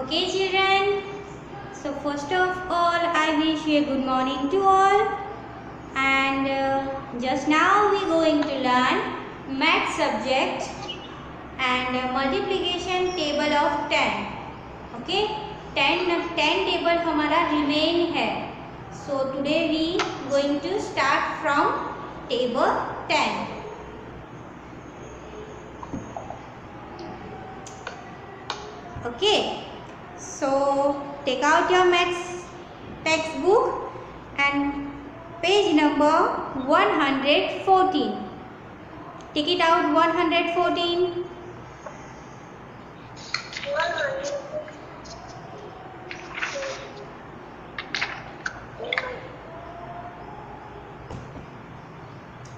Okay children, so first of all I wish you a good morning to all, and just now we going to learn math subject and multiplication table of 10. Okay, 10 table हमारा remain है. So today we going to start from table 10. Okay. So take out your maths textbook and page number 114. Take it out, 114.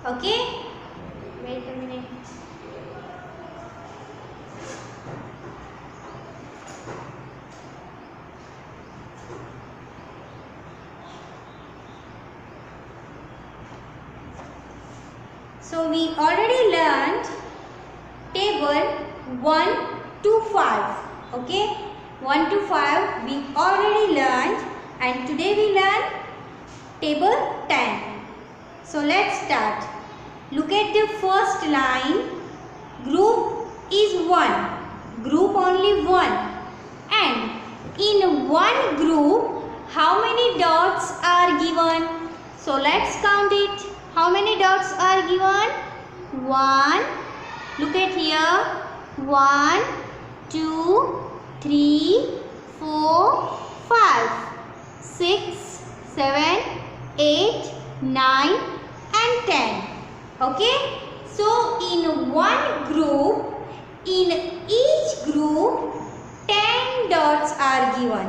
Okay, wait a minute. So we already learned table 1 to 5. Okay, 1 to 5 we already learned, and today we learn table 10. So let's start. Look at the first line. Group is 1. Group only 1. And in one group, how many dots are given? So let's count it. How many dots are given? 1. Look at here. 1, 2, 3, 4, 5, 6, 7, 8, 9 and 10. Okay. So in one group, in each group 10 dots are given.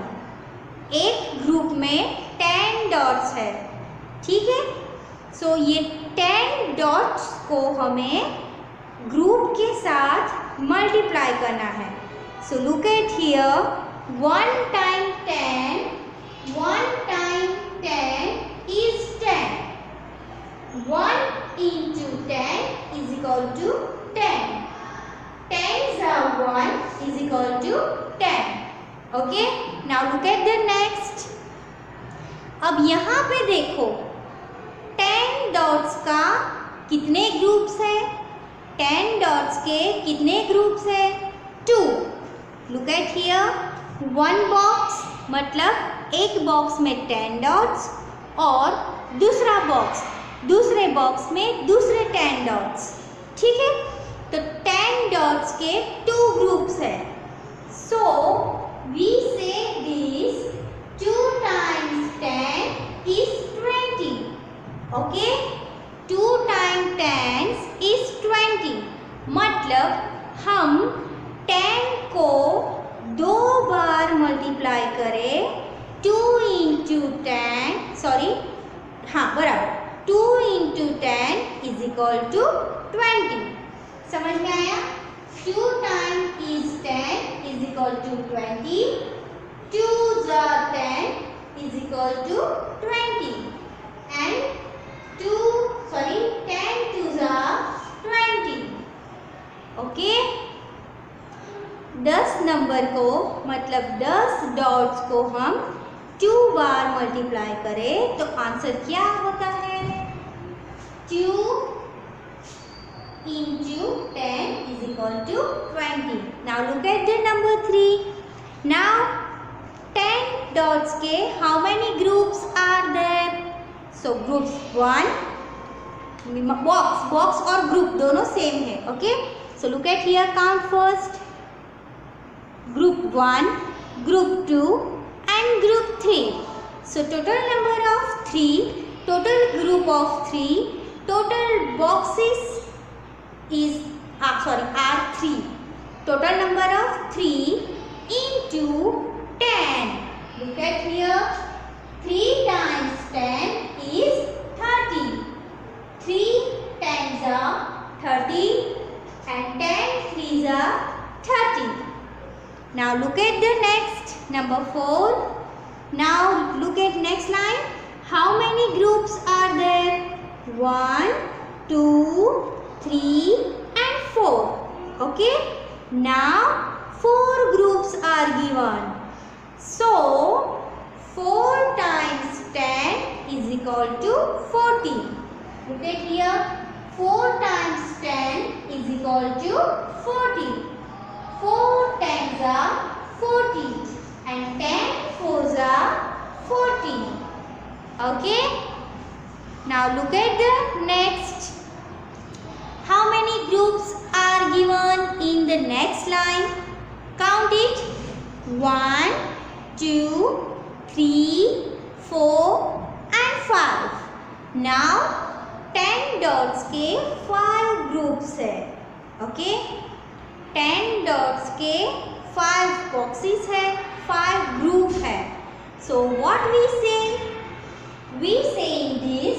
एक group में 10 dots है. ठीक है. सो ये 10 dots को हमें group के साथ मल्टीप्लाई करना है. सो look eight here. 1 time 10, 1 time 10 is 10. 1 into 10 is equal to 10. 10s are 1 is equal to 10. Okay. Now look at the next. अब यहाँ पे देखो 10 डॉट्स का कितने ग्रुप्स है? 10 डॉट्स के कितने ग्रुप्स है? 2. Look at here. 1 बॉक्स मतलब एक बॉक्स में 10 डॉट्स और दूसरा बॉक्स, दूसरे बॉक्स में दूसरे 10 डॉट्स. ठीक है. तो 10 डॉट्स के 2 ग्रुप्स है. सो वी से this 2 times 10 is 20. Okay. 2 times 10 is 20. मतलब हम 10 को 2 बार मल्टीप्लाई करें. 2 into 10 सॉरी हाँ बराबर 2 into 10 is equal to 20. समझ में आया? 2 times is 10 is equal to 20. 2s are 10 is equal to 20. And 10 2s are 20. Okay. 10 number को मतलब 10 डॉट्स को हम 2 बार मल्टीप्लाई करें तो आंसर क्या होता है? 2 into 10 is equal to 20. Now look at the number 3. Now 10 dots के how many groups are there? So groups 1, box और group दोनों same है. Okay. So look at here. Count first. Group 1, group 2 and group 3. So total number of 3, total group of 3, total boxes is are 3. Total number of 3 into 10. Look at here. 3 times 10 is 30. 3 10s are 30 and 10 3s are 30. Now look at the next. Number 4. Now look at next line. How many groups are there? 1, 2, 3 and 4. Okay. Now 4 groups are given. So 4 times 10 is equal to 40. Look at here. 4 times 10 is equal to 40. 4 tens are 40 and 10 fours are 40. Okay. Now look at the next. How many groups are given in the next line? Count it. 1, 2, 3, 4 and 5. Now 10 dots के 5 groups है. Okay. 10 dots के 5 boxes है, 5 group है. So what we say? We say in this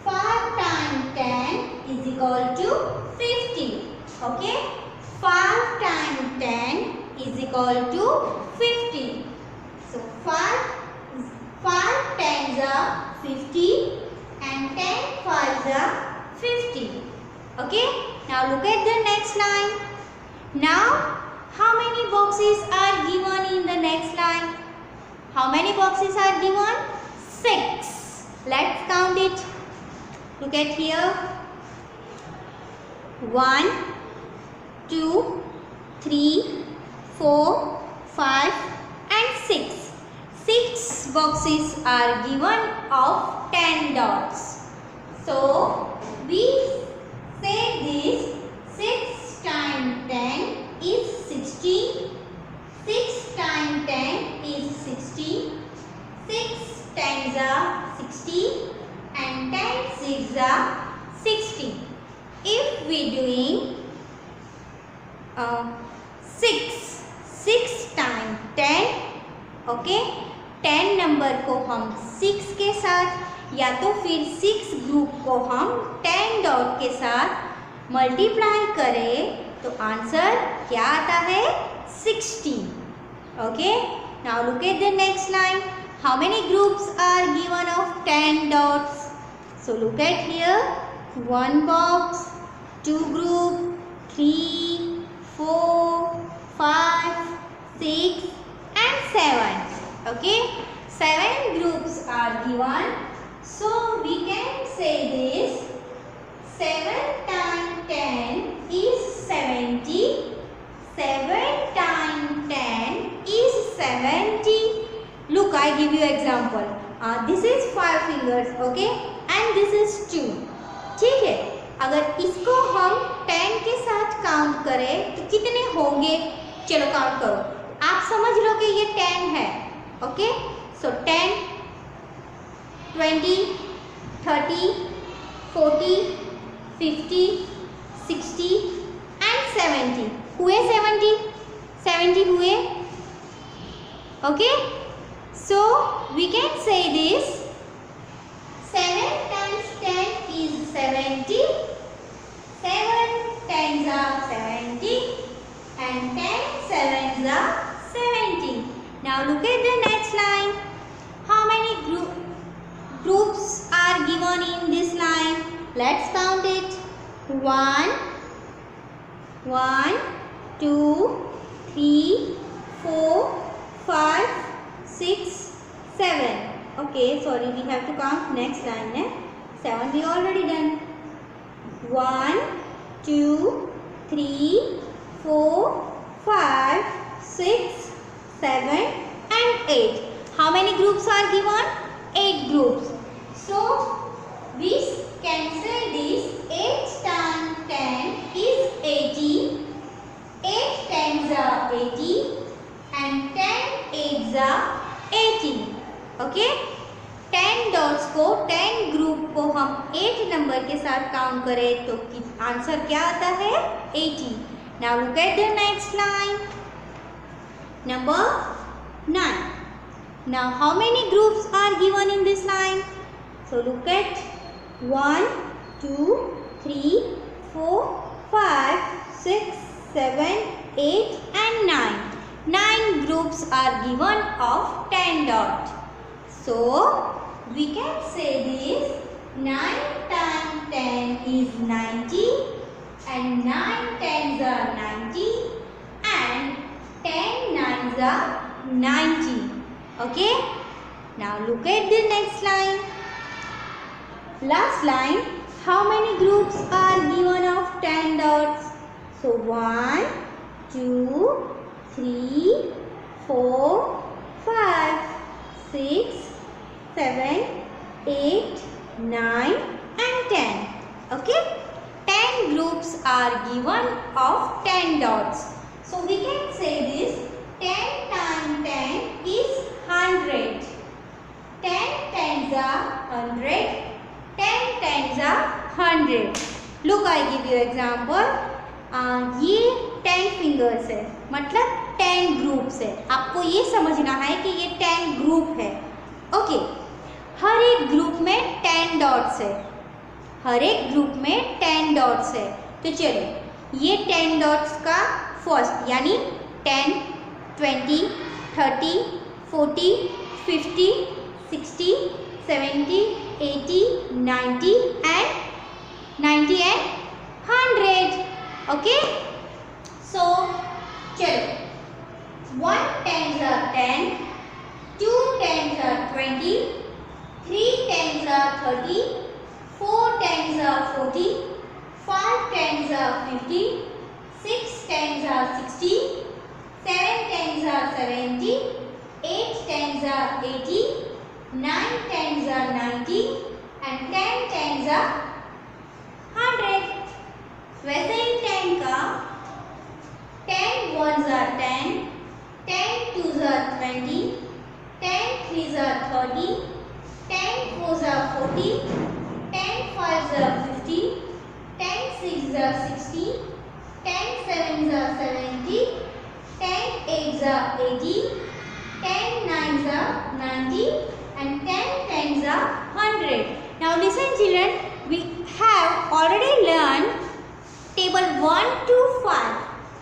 5 times 10 is equal to 50. Okay. 5 times 10 is equal to 50. So 5 tens are 50 and 10 fives are 50. Okay. Now look at the next line. Now how many boxes are given in the next line? How many boxes are given? 6. Let's count it. Look at here. 1, 2, 3, 4, 5 and 6. 6 boxes are given of 10 dots. So we say this 6 times 10 is 60. 6 times 10 is 60. 6 tens are 60 and 10 sixes are 60. If we doing 6 times 10, okay, 10 number को हम 6 के साथ या तो फिर 6 group को हम 10 dot के साथ मल्टीप्लाई करें तो आंसर क्या आता है? 60. Okay. Now look at the next line. How many groups are given of 10 dots? So look at here. 1 box, 2 group, 3, 4, 5, 6 and 7. Okay. 7 groups are given. So we can say this 7 times 10 is 70. 7 times 10 is 70. Look, I give you example. This is 5 fingers, okay, and this is 2. ठीक है. अगर इसको हम 10 के साथ count करें तो कितने होंगे? चलो काउंट करो. आप समझ लो कि ये 10 है, ओके. So 10, 20, 30, 40, 50, 60 and 70. हुए 70? 70 हुए? Okay. So we can say this 7 times 10 is 70. 7 tens are 70 and 10 sevens are 70. Now look at the next line. How many groups are given in this line? Let's count it. 1, 2, 3, 4, 5, 6, 7. Okay, sorry, we have to count next line. 7 we already done. 1, 2, 3, 4, 5, 6, 7 and 8. How many groups are given? 8 groups. So we can say this 8 times 10 is 80. 8 tens are 80 and 10 eights are 80. Okay. 10 dots को 10 group को हम 8 number के साथ count करें तो answer क्या आता है? 80. Now look at the next line. Number 9. Now how many groups are given in this line? So look at 1, 2, 3, 4, 5, 6, 7, 8 and 9. 9 groups are given of 10 dots. So we can say this 9 times 10 is 90 and 9 tens are 90 and 10 nines are 90. Okay. Now look at the next line. Last line. How many groups are given of 10 dots? So 1, 2, 3, 4, 5, 6, 7, 8, 9 and 10. Okay. 10 groups are given of 10 dots. So we can say this 10 times 10 is 100. 10 tens are 100. 10 tens are 100. Look, I give you example. ये 10 fingers है, मतलब 10 groups है. आपको ये समझना है कि ये 10 ग्रुप है. ओके. हर एक ग्रुप में 10 डॉट्स है. हर एक ग्रुप में 10 डॉट्स है. तो चलो ये 10 डॉट्स का फर्स्ट यानी 10, 20, 30, 40, 50, 60, 70, 80, 90 and 100. Okay. So चलो 1 tens are 10, 2 tens are 20, 3 tens are 30, 4 tens are 40, 5 tens are 50, 6 tens are 60, 7 tens are 70, 8 tens are 80, 9 tens are 90 and 10 tens are 100. वैसे ही 10 का 10 ones are 10, 10 twos are 20, 10 threes are 30, 10 fours are 40, 10 fives are 50, 10 sixes are 60, 10 sevens are 70, 10 eights are 80, 10 nines are 90 and 10 tens are 100. Now listen children, we have already learned table 1 to 5.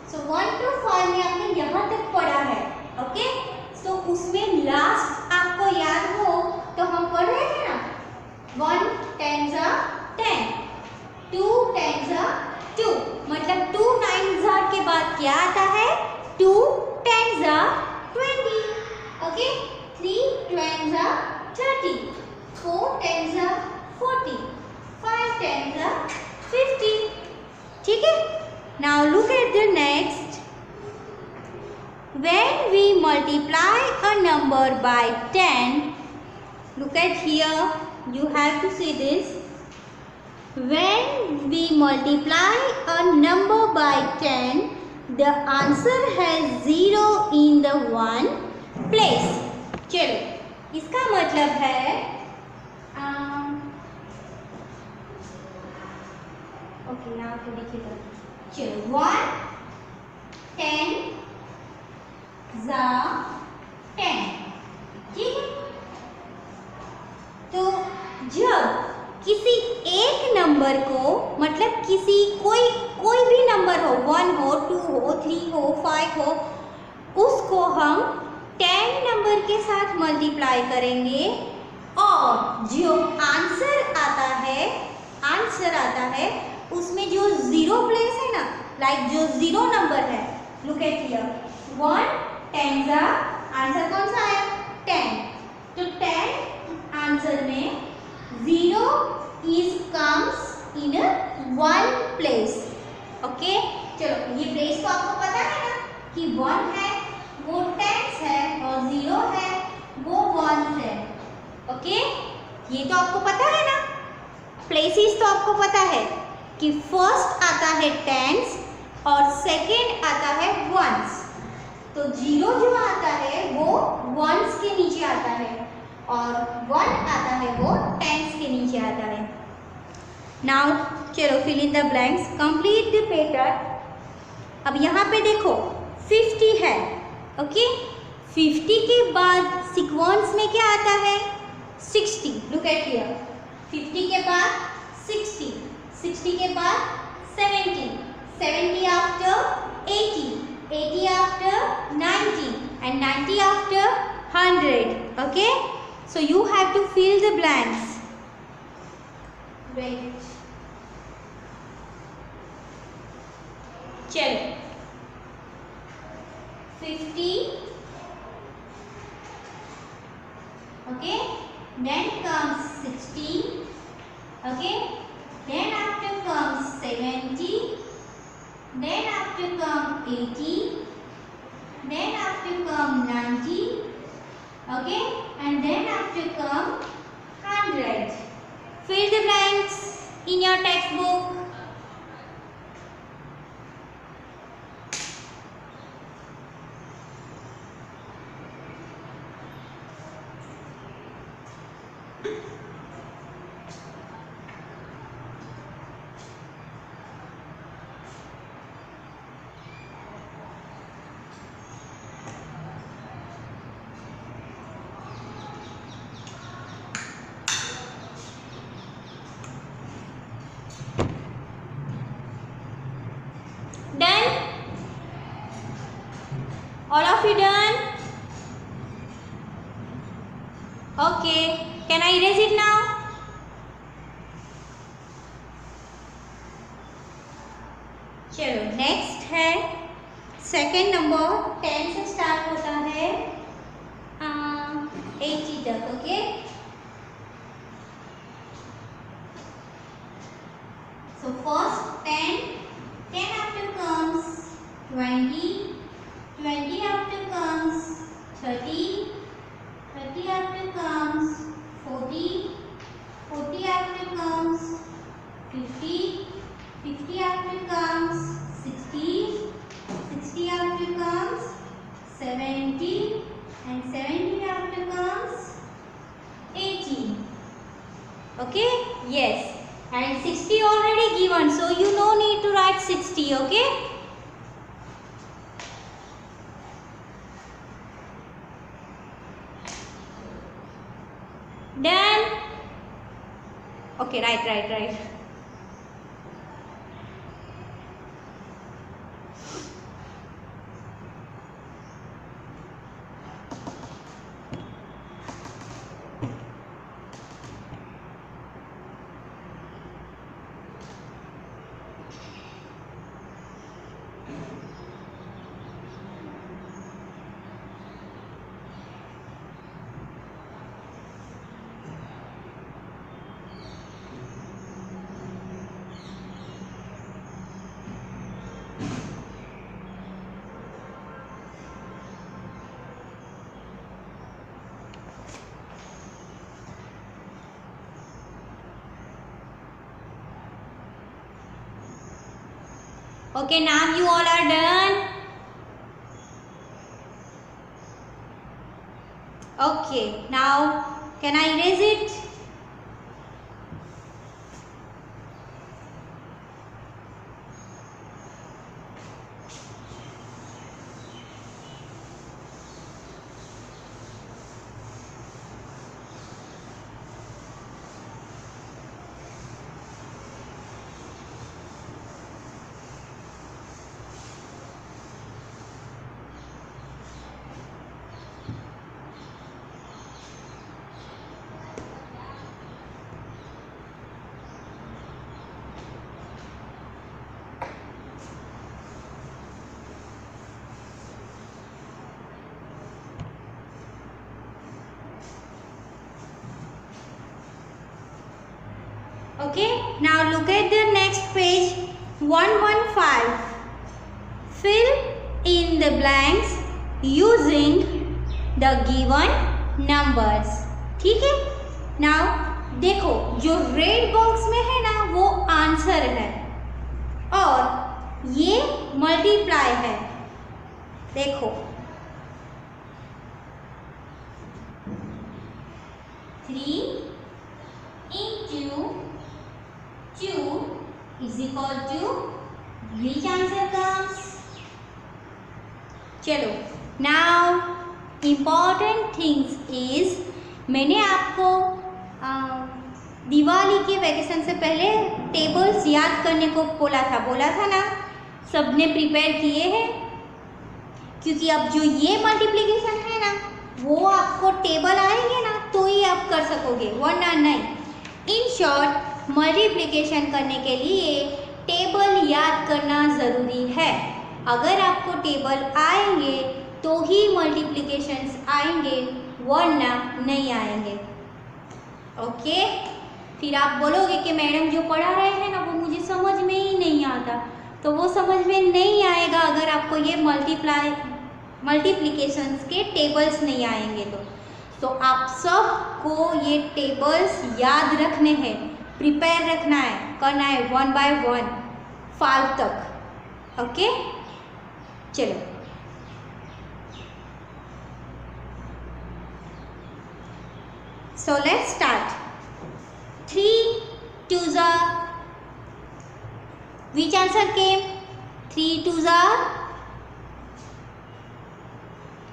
So 1 to 5 में आपने यहाँ तक पढ़ा है. Okay. तो उसमें last आपको याद हो तो हम पढ़ रहे थे ना 1 tens are 10, 2 tens are 2, मतलब 2 nines are के बाद क्या आता है 2 tens are 20. Okay. 3 tens are 30, 4 tens are 40, 5 tens are 50. ठीक है. Now look at the next. When we multiply a number by 10, look at here, you have to see this. When we multiply a number by 10, the answer has 0 in the one place. चलो इसका मतलब है okay यहाँ पे देखिएगा. चलो 1 10 जा 10. ठीक है. तो जब किसी एक नंबर को मतलब किसी कोई भी नंबर हो 1 हो 2 हो 3 हो 5 हो उसको हम 10 नंबर के साथ मल्टीप्लाई करेंगे और जो आंसर आता है उसमें जो 0 प्लेस है ना, लाइक जो 0 नंबर है, लुक एट हियर 1 10 का आंसर कौन सा है 10. तो 10 आंसर में 0 is comes in 1 place. Okay. चलो ये प्लेस तो आपको पता है ना कि 1 है वो 10 है और 0 है वो 1 है. ओके. ये तो आपको पता है ना. प्लेसेस तो आपको पता है कि फर्स्ट आता है टेंस और सेकंड आता है वंस. तो 0 जो आता है वो वंस के नीचे आता है और 1 आता है वो टेंस के नीचे आता है. नाउ चलो fill in the blanks, complete the pattern. अब यहाँ पे देखो 50 है. ओके. 50 के बाद सीक्वेंस में क्या आता है 60. लुक एट हियर 50 के बाद 60, 60 के बाद 70, 70 after 80, 80 after 90 and 90 after 100. Okay, so you have to fill the blanks. Wait. चलो 50. Okay, then comes 60. Okay, then after comes 70. Then after come 80. Then after come 90. Okay, and then after come 100. Fill the blanks in your textbook. Done? All of you done? Okay. Can I erase it now? चलो next है second number 10 से start होता है 80 तक. Okay, so first 10 after comes 20, 20 after comes 30, 30 after comes 40, 40 after comes 50, 50 after comes 60, 60 after comes 70, and 70 after comes 80. Okay, yes. And 60 already given, so you no need to write 60. Okay, done? Okay, right. Okay, now you all are done. Okay, now can I erase it? Okay, now look at the next page 115. Fill in the blanks using the given numbers. ठीक है, now देखो जो red box में है ना वो answer है और ये मल्टीप्लाई है. देखो 3 into 2 is equal to which answer comes? चलो now important things is मैंने आपको दिवाली के वैकेशन से पहले टेबल्स याद करने को बोला था ना, सबने प्रिपेयर किए हैं? क्योंकि अब जो ये मल्टीप्लिकेशन है ना, वो आपको टेबल आएंगे ना तो ही आप कर सकोगे, वरना नहीं। इन शॉर्ट, मल्टीप्लिकेशन करने के लिए टेबल याद करना ज़रूरी है। अगर आपको टेबल आएंगे तो ही मल्टीप्लिकेशंस आएंगे, वरना नहीं आएंगे। ओके, फिर आप बोलोगे कि मैडम जो पढ़ा रहे हैं ना वो मुझे समझ में ही नहीं आता, तो वो समझ में नहीं आएगा अगर आपको ये मल्टीप्लिकेशंस के टेबल्स नहीं आएंगे तो आप सबको ये टेबल्स याद रखने हैं, प्रिपेयर रखना है, करना है 1 by 1 5 तक। ओके, चलो so let's start. 3 2s are, which answer came? 3 2s are,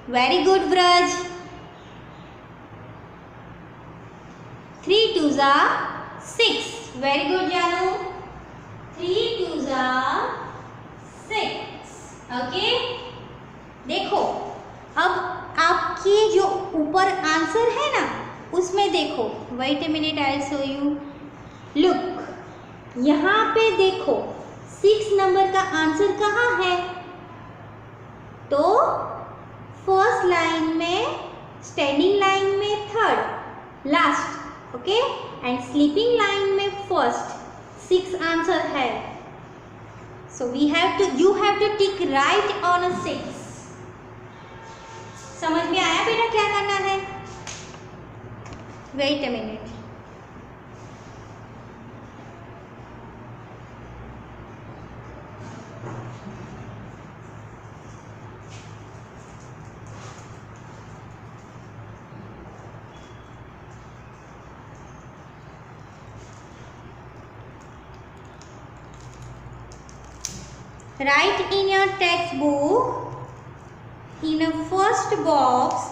very good Vraj. 3 2s are 6, very good Janu. 3 2s are 6. Okay, देखो अब आपकी जो ऊपर आंसर है ना उसमें देखो, wait a minute, I show you. Look, यहाँ पे देखो 6 नंबर का आंसर कहाँ है? तो फर्स्ट लाइन में, स्टैंडिंग लाइन में third last, okay, and sleeping line में फर्स्ट। 6 आंसर है, so you have to tick right on 6। समझ में आया बेटा क्या करना है? Wait a minute. Write in your textbook in a first box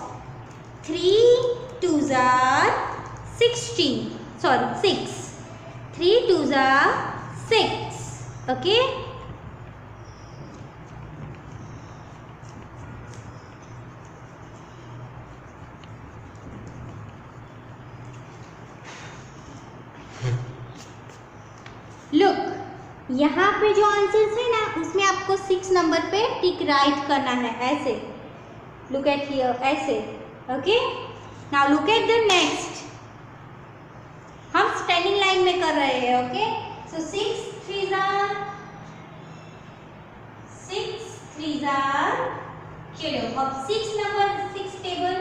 3 2s are 16. Sorry, 6. 3 2s are 6. Okay. Look, यहाँ पे जो आंसर्स है ना उसमें आपको 6 नंबर पे टिक राइट करना है, ऐसे। लुक एट हियर, ऐसे। Okay, now look at the next. हम स्टैंडिंग लाइन में कर रहे हैं। Okay, so 6 3s are 6 3s are, चलो अब 6 नंबर 6 टेबल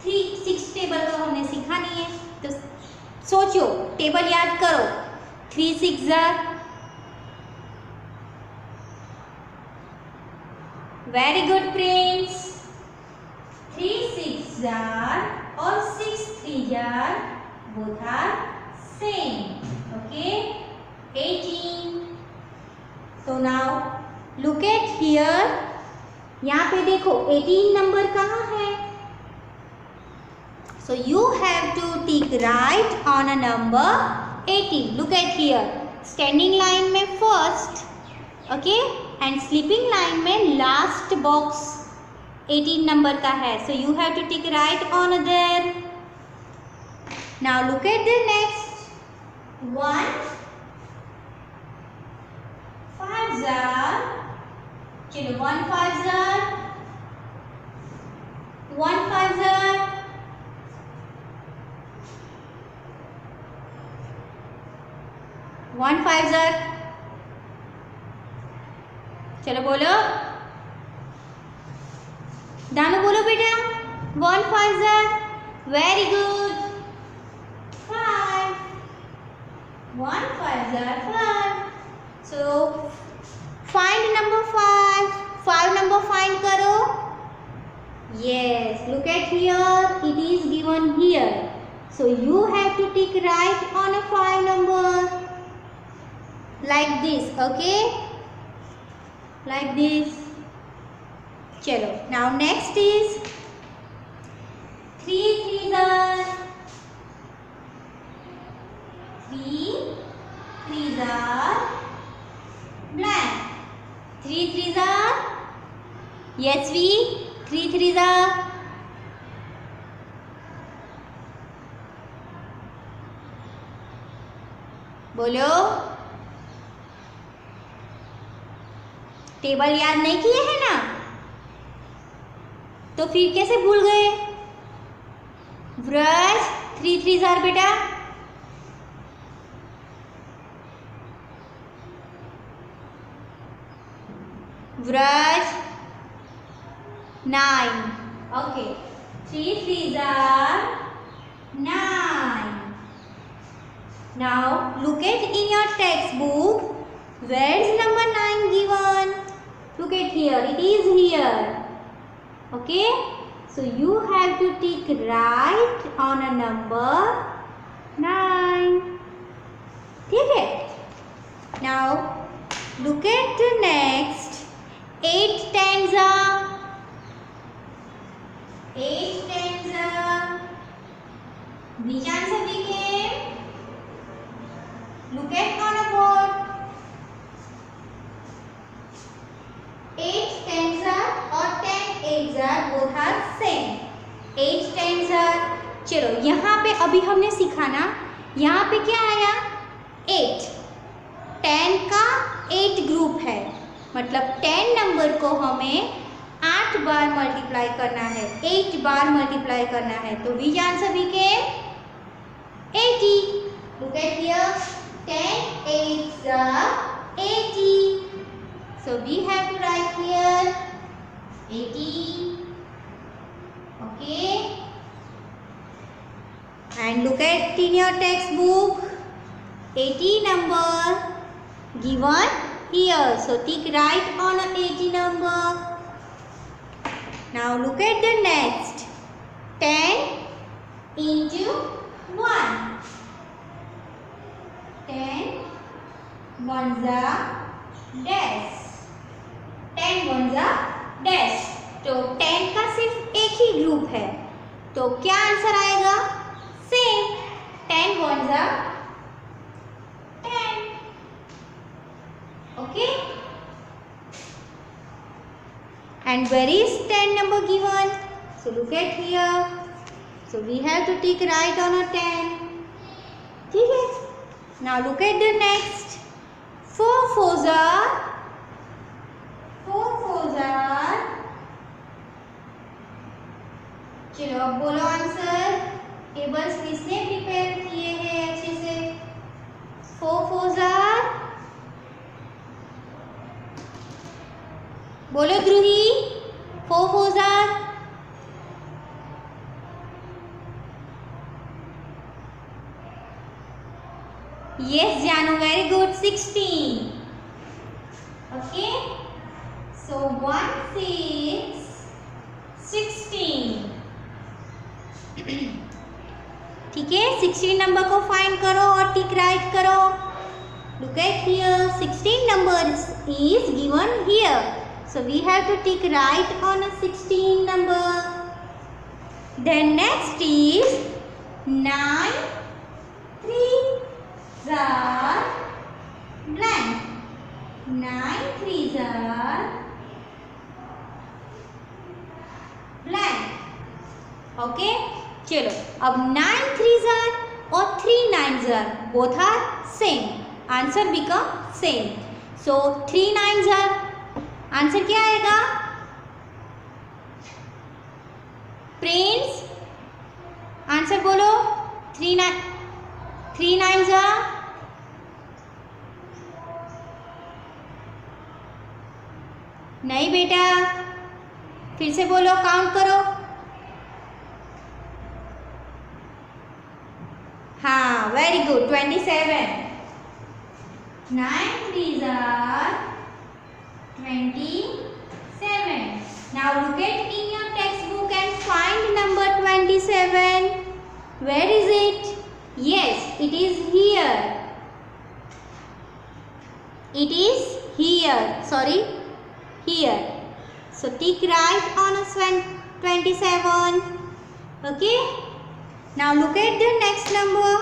6 टेबल तो हमने सीखा नहीं है, तो सोचो, टेबल याद करो। 3 6s are, very good Prince. 3 6s are or 6 3s are, both are same. Okay, 18. So now look at here. यहाँ पे देखो 18 नंबर कहाँ है? So you have to tick right on a number 18. Look at here. Standing line में first, okay, and sleeping line में last box 18 number का है. So you have to tick right on there. Now look at the next. 1 5s are, चलो 1 5s are, 1 5s are, 1 5s are, चलो बोलो, दानू बोलो बेटा। 1 5s are, very good, 5, 1 5s are 5. So find number 5. 5 number find करो। Yes, look at here, it is given here. So you have to tick right on a 5 number like this, okay? Like this. चलो, now next is 3 3s are, 3 3s are blank. 3 3s are Yasvi, 3 3s are. बोलो। Table याद नहीं किए हैं ना, तो फिर कैसे भूल गए? व्रज, 3 3s are बेटा। Vraj, 9. Okay, 3 3s are 9. Now look at in your textbook. Where is number 9 given? Look at here. It is here. Okay. So you have to tick right on a number 9. ठीक है? Now look at the next. 8 10s are. 8 10s are. Which answer became? Look at on a board. 8 10s are और 10 8s are both are same. 8 10s are. चलो यहाँ पे अभी हमने सीखा ना, यहाँ पे क्या आया? 8. 10 का 8 ग्रुप है, मतलब 10 नंबर को हमें 8 बार मल्टीप्लाई करना है, 8 बार मल्टीप्लाई करना है, तो विच answer became 80. Look at here. 10 8s are 80. So we have to write here 80. Okay. And look at in your textbook. 80 number given here. So tick right on an 80 number. Now look at the next. 10 into 1. 10 ones are dash. 10 ones are dash. तो 10 का सिर्फ एक ही group है, तो क्या answer आएगा? Same. 10 ones are 10. Okay. And where is 10 number given? So look at here. So we have to tick right on a 10. ठीक है? Now look at the next. 4 4s are. 4 4s are. चलो अब बोलो answer. Tables किसने prepare किए हैं अच्छे से? 4 4s are. बोलो ध्रुवी. 4 4s are. Yes, Janu, very good. 16. Okay. So 1 6 16. ठीक है, 16 नंबर को फाइंड करो और टिक राइट करो. Look at here. 16 number is given here. So we have to tick right on a 16 number. Then next is 9 3s are blank. 9 3s are blank. Okay. चलो अब 9 3s are और 3 9s are both are same. Answer become same. So 3 9s are. Answer क्या आएगा? Prince answer बोलो. 3 9s are. नहीं बेटा, फिर से बोलो, काउंट करो. हाँ, very good. 27. 9 3s are 27. Now look at in your textbook and find number 27. Where is it? Yes, it is here. It is here. Sorry, here. So tick right on a 27. Okay. Now look at the next number.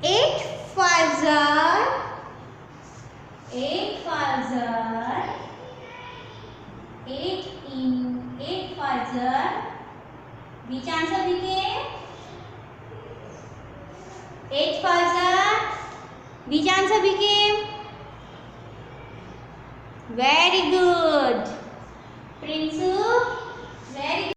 8 5s are. 8 5s are 8 in 8 5 which answer became 8 5 which answer became very good Prince very good.